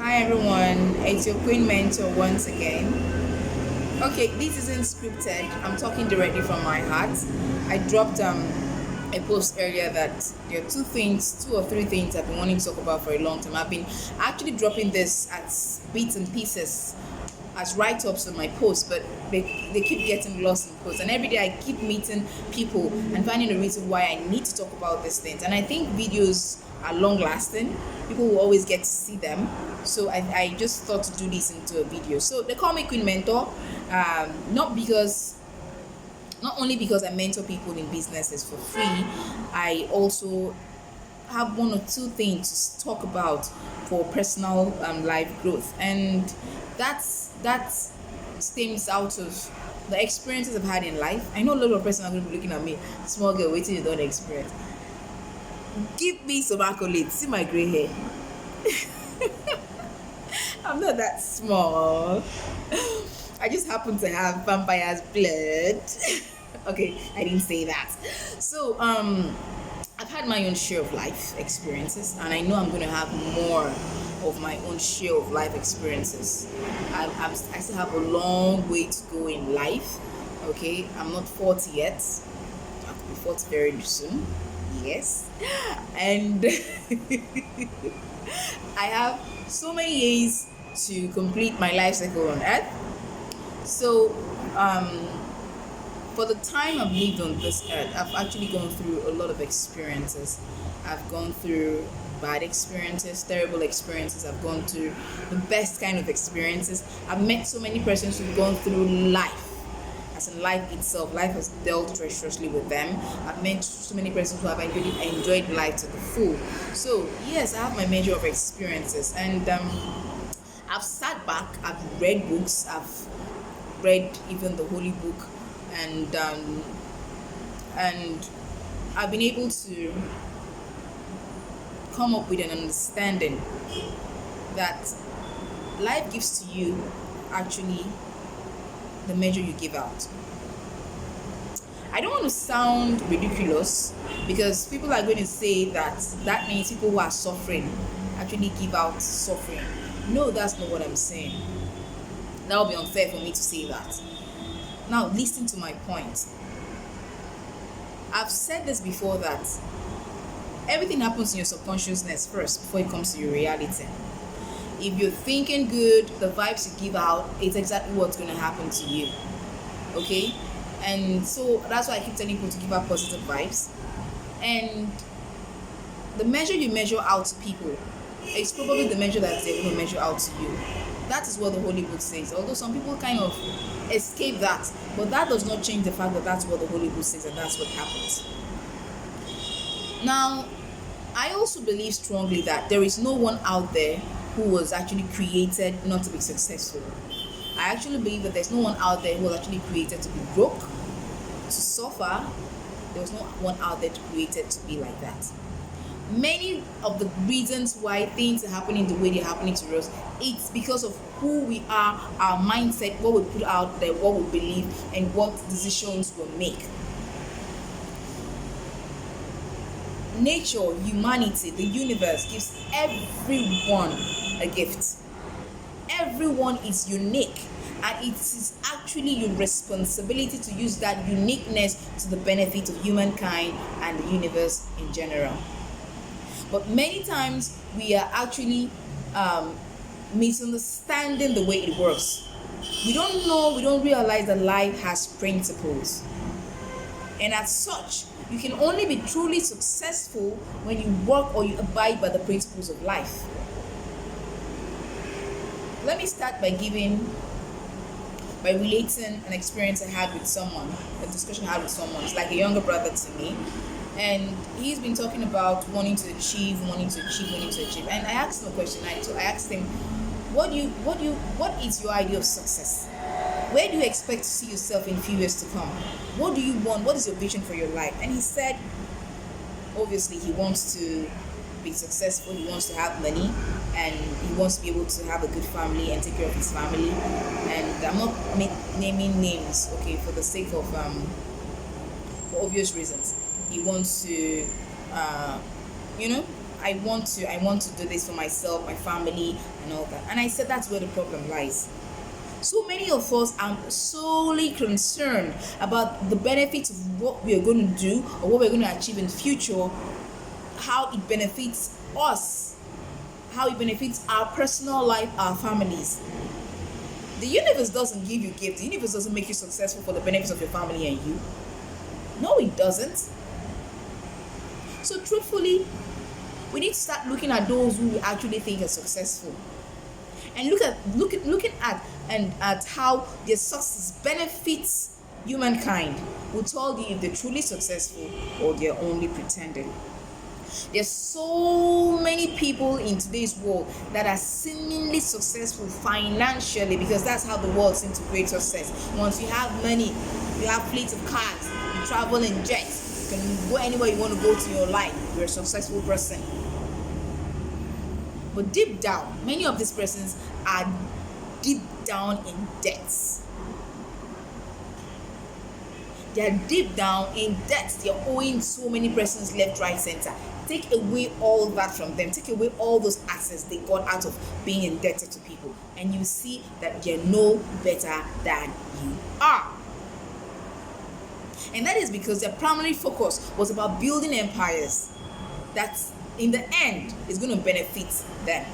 Hi everyone, it's your Queen Mentor once again. Okay, this isn't scripted. I'm talking directly from my heart. I dropped a post earlier that there are two or three things I've been wanting to talk about for a long time. I've been actually dropping this as bits and pieces as write-ups on my posts, but they keep getting lost in posts. And every day I keep meeting people and finding a reason why I need to talk about these things. And I think videos are long-lasting. People will always get to see them. So I just thought to do this into a video. So they call me Queen Mentor, not only because I mentor people in businesses for free. I also have one or two things to talk about for personal life growth, and that stems out of the experiences I've had in life. I know a lot of persons are going to be looking at me, small girl, waiting you don't experience. Give me some accolades. See my gray hair. I'm not that small. I just happen to have vampire's blood. Okay, I didn't say that. So I've had my own share of life experiences, and I know I'm going to have more of my own share of life experiences. I still have a long way to go in life. Okay, I'm not 40 yet. I'll be 40 very soon. Yes, and I have so many years to complete my life cycle on Earth. So, for the time I've lived on this earth, I've actually gone through a lot of experiences. I've gone through bad experiences, terrible experiences. I've gone through the best kind of experiences. I've met so many persons who've gone through life. As in life itself, life has dealt treacherously with them. I've met so many persons who have enjoyed life to the full. So yes, I have my measure of experiences, and I've sat back, I've read books, I've read even the holy book, and I've been able to come up with an understanding that life gives to you actually the measure you give out. I don't want to sound ridiculous, because people are going to say that means people who are suffering actually give out suffering. No, that's not what I'm saying. That would be unfair for me to say that. Now, listen to my point. I've said this before, that everything happens in your subconsciousness first before it comes to your reality. If you're thinking good, the vibes you give out, it's exactly what's going to happen to you. Okay? And so that's why I keep telling people to give out positive vibes. And the measure you measure out to people is probably the measure that they're going to measure out to you. That is what the Holy Book says. Although some people kind of escape that, but that does not change the fact that that's what the Holy Book says, and that's what happens. Now, I also believe strongly that there is no one out there who was actually created not to be successful. I actually believe that there's no one out there who was actually created to be broke, to suffer. There was no one out there created to be like that. Many of the reasons why things are happening the way they're happening to us, it's because of who we are, our mindset, what we put out there, what we believe, and what decisions we make. Nature, humanity, the universe gives everyone a gift. Everyone is unique, and it is actually your responsibility to use that uniqueness to the benefit of humankind and the universe in general. But many times we are actually misunderstanding the way it works. We don't realize that life has principles, and as such, you can only be truly successful when you work or you abide by the principles of life. Let me start by relating an experience I had with someone, a discussion I had with someone. It's like a younger brother to me, and he's been talking about wanting to achieve. And I asked him a question. I asked him, what is your idea of success? Where do you expect to see yourself in few years to come? What do you want? What is your vision for your life? And he said, obviously, he wants to be successful, he wants to have money, and he wants to be able to have a good family and take care of his family. And I'm not naming names, okay, for the sake of for obvious reasons. He wants to I want to do this for myself, my family, and all that. And I said that's where the problem lies. So many of us are solely concerned about the benefits of what we are going to do or what we're going to achieve in the future, how it benefits us, how it benefits our personal life, our families. The universe doesn't give you gifts. The universe doesn't make you successful for the benefits of your family and you. No, it doesn't. So truthfully, we need to start looking at those who we actually think are successful, and looking at how their success benefits humankind. Will tell you if they're truly successful or they're only pretending. There's so many people in today's world that are seemingly successful financially, because that's how the world seems to create success. Once you have money, you have fleets of cars, you travel in jets, you can go anywhere you want to go to your life, you're a successful person. But deep down, many of these persons are deep down in debts. They are deep down in debt. They are owing so many persons left, right, center. Take away all that from them. Take away all those assets they got out of being indebted to people, and you see that they're no better than you are. And that is because their primary focus was about building empires that in the end is going to benefit them.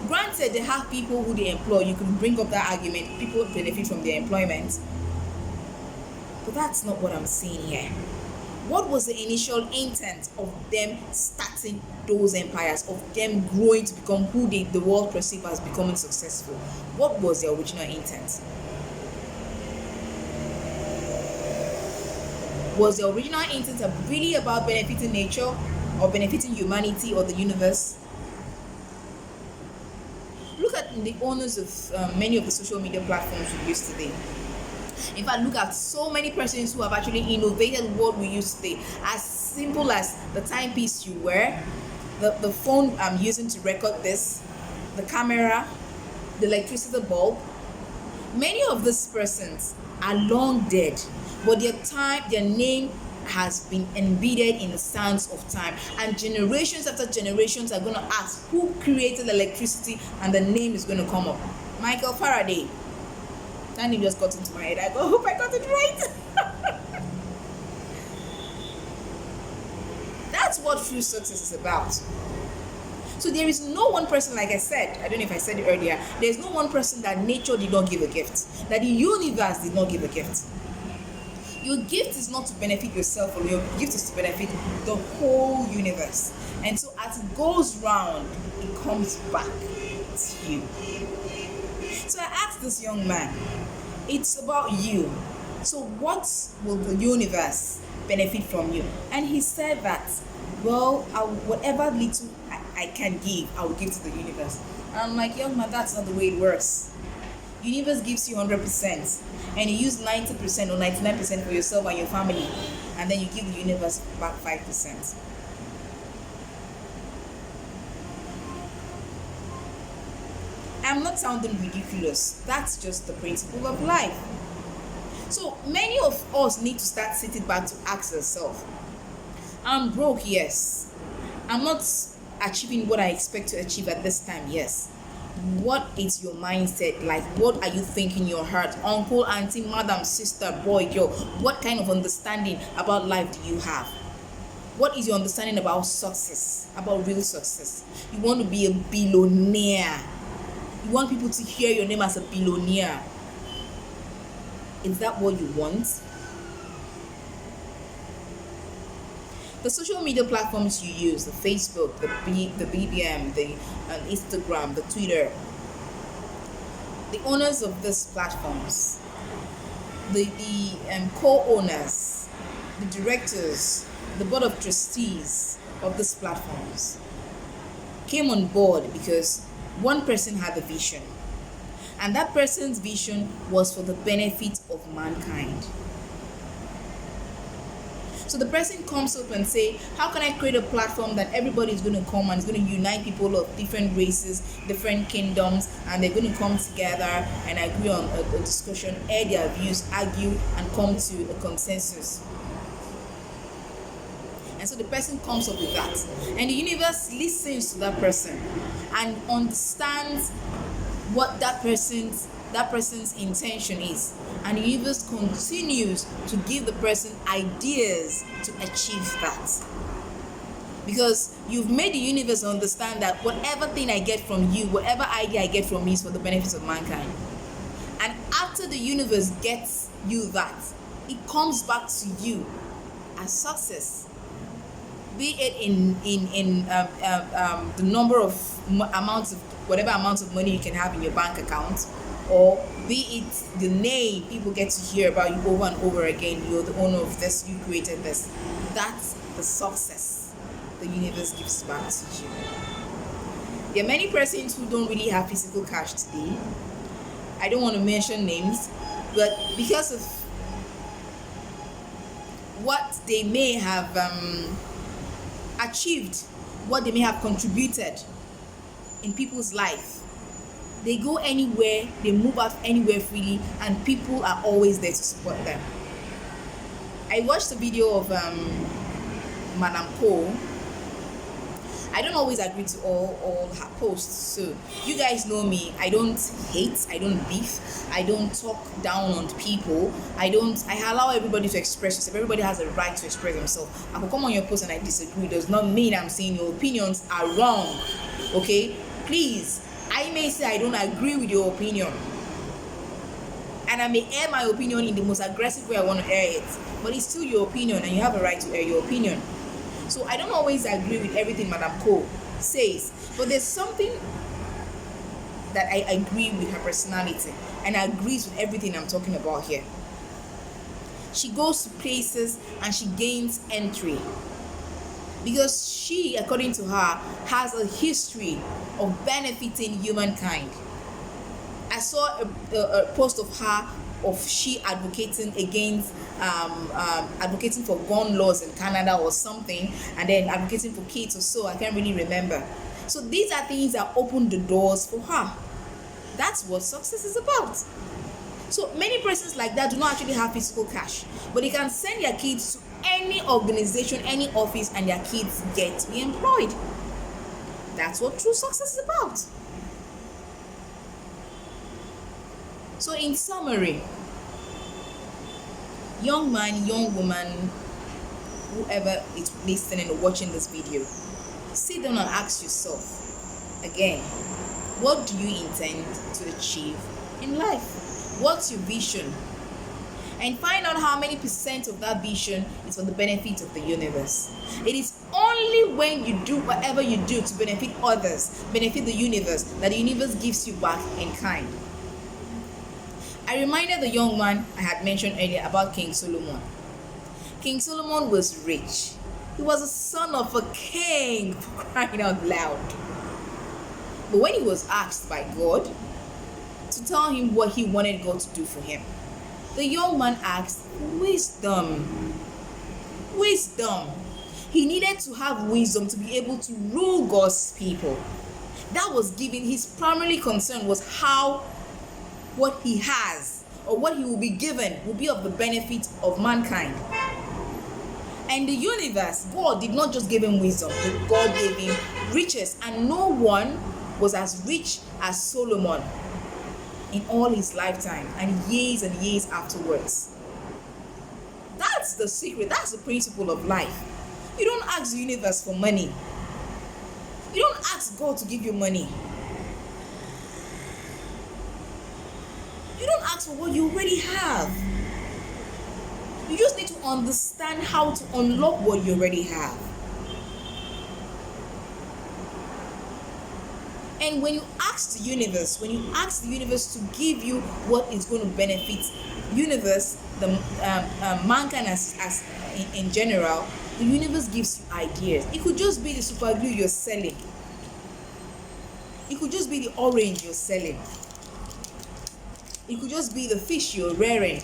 Granted, they have people who they employ. You can bring up that argument. People benefit from their employment. But that's not what I'm saying here. What was the initial intent of them starting those empires, of them growing to become who the world perceived as becoming successful? What was their original intent? Was the original intent really about benefiting nature or benefiting humanity or the universe? Look at the owners of many of the social media platforms we use today. In fact, look at so many persons who have actually innovated what we use today. As simple as the timepiece you wear, the phone I'm using to record this, the camera, the electricity bulb. Many of these persons are long dead, but their name has been embedded in the sands of time, and generations after generations are going to ask who created electricity, and the name is going to come up. Michael Faraday. That name just got into my head. I hope I got it right. That's what true success is about. So there is no one person, like I said, I don't know if I said it earlier, there's no one person that nature did not give a gift, that the universe did not give a gift. Your gift is not to benefit yourself, or your gift is to benefit the whole universe. And so as it goes round, it comes back to you. So I asked this young man, it's about you. So what will the universe benefit from you? And he said that, well, whatever little I can give, I will give to the universe. And I'm like, young man, that's not the way it works. Universe gives you 100%, and you use 90% or 99% for yourself and your family, and then you give the universe back 5%. I'm not sounding ridiculous. That's just the principle of life. So many of us need to start sitting back to ask ourselves, I'm broke, yes. I'm not achieving what I expect to achieve at this time, yes. What is your mindset like? What are you thinking in your heart? Uncle, auntie, madam, sister, boy, girl, what kind of understanding about life do you have? What is your understanding about success, about real success? You want to be a billionaire. You want people to hear your name as a billionaire. Is that what you want? The social media platforms you use, the Facebook, the BBM, the Instagram, the Twitter, the owners of these platforms, the co-owners, the directors, the board of trustees of these platforms came on board because one person had a vision, and that person's vision was for the benefit of mankind. So the person comes up and say, how can I create a platform that everybody is going to come and is going to unite people of different races, different kingdoms, and they're going to come together and agree on a discussion, air their views, argue, and come to a consensus. And And so the person comes up with that. And the universe listens to that person and understands what that person's intention is. And the universe continues to give the person ideas to achieve that. Because you've made the universe understand that whatever thing I get from you, whatever idea I get from you is for the benefits of mankind. And after the universe gets you that, it comes back to you as success. Be it in the number of amounts of whatever amount of money you can have in your bank account, or be it the name people get to hear about you over and over again. You're the owner of this, you created this. That's the success the universe gives back to you. There are many persons who don't really have physical cash today. I don't want to mention names, but because of what they may have achieved, what they may have contributed in people's life, they go anywhere, they move out anywhere freely, and people are always there to support them. I watched a video of Madame Cole. I don't always agree to all her posts, so you guys know me. I don't hate, I don't beef, I don't talk down on people. I allow everybody to express themselves. Everybody has a right to express themselves. I could come on your post and I disagree. It does not mean I'm saying your opinions are wrong. Okay, please, I may say I don't agree with your opinion, and I may air my opinion in the most aggressive way I want to air it, but it's still your opinion and you have a right to air your opinion. So I don't always agree with everything Madame Cole says, but there's something that I agree with her personality and agrees with everything I'm talking about here. She goes to places and she gains entry because she, according to her, has a history of benefiting humankind. I saw a post of her of she advocating against advocating for gun laws in Canada or something, and then advocating for kids or so. I can't really remember. So these are things that open the doors for her. That's what success is about. So many persons like that do not actually have physical cash, but they can send their kids to any organization, any office, and their kids get to be employed. That's what true success is about. So in summary, young man, young woman, whoever is listening or watching this video, sit down and ask yourself again, what do you intend to achieve in life? What's your vision? And find out how many percent of that vision is for the benefit of the universe. It is only when you do whatever you do to benefit others, benefit the universe, that the universe gives you back in kind. I reminded the young man I had mentioned earlier about King Solomon. King Solomon was rich. He was a son of a king, for crying out loud. But when he was asked by God to tell him what he wanted God to do for him, the young man asked, wisdom. Wisdom. He needed to have wisdom to be able to rule God's people. That was given. His primary concern was how what he has or what he will be given will be of the benefit of mankind. And the universe, God did not just give him wisdom, but God gave him riches, and no one was as rich as Solomon in all his lifetime and years afterwards. That's the secret. That's the principle of life. You don't ask the universe for money. You don't ask God to give you money. You don't ask for what you already have. You just need to understand how to unlock what you already have. And when you ask the universe to give you what is going to benefit universe, the mankind as in general, the universe gives you ideas. It could just be the super glue you're selling. It could just be the orange you're selling. It could just be the fish you're rearing.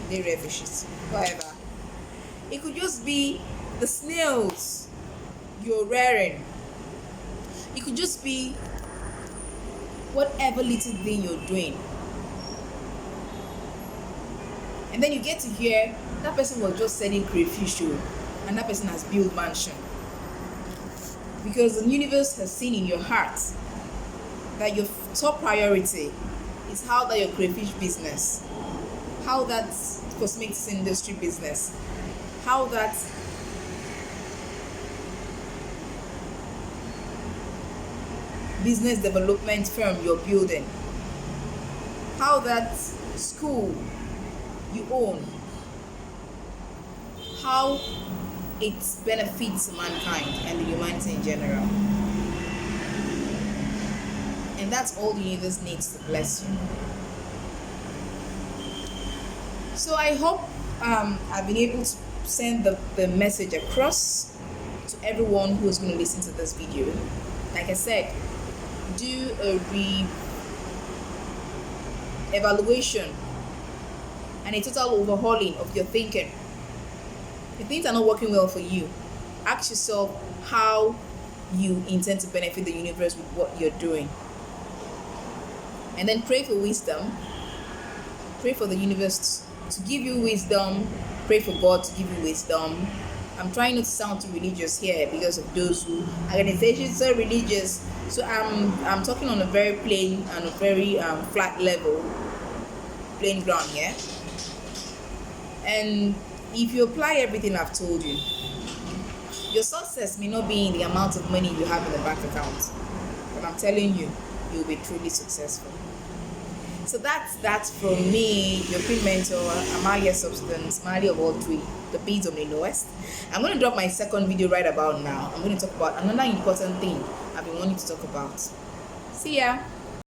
They rear fishes, whatever. It could just be the snails you're rearing. It could just be whatever little thing you're doing. And then you get to hear that person was just selling crayfish, and and that person has built mansion. Because the universe has seen in your heart that your top priority is how that your crayfish business, how that cosmetics industry business, how that business development firm you're building, how that school you own, how it benefits mankind and the humanity in general. And that's all the universe needs to bless you. So I hope I've been able to send the message across to everyone who is going to listen to this video. Like I said, do a evaluation and a total overhauling of your thinking. If things are not working well for you, ask yourself how you intend to benefit the universe with what you're doing. And then pray for wisdom. Pray for the universe to give you wisdom. Pray for God to give you wisdom. I'm trying not to sound too religious here because of those who organizations are religious. So I'm talking on a very plain and a very flat level, plain ground here. And if you apply everything I've told you, your success may not be in the amount of money you have in the bank account, but I'm telling you, you'll be truly successful. So that's from me, your Queen Mentor, Amalia Substance, Mali of all three, the beads on the lowest. I'm going to drop my second video right about now. I'm going to talk about another important thing I've been wanting to talk about. See ya.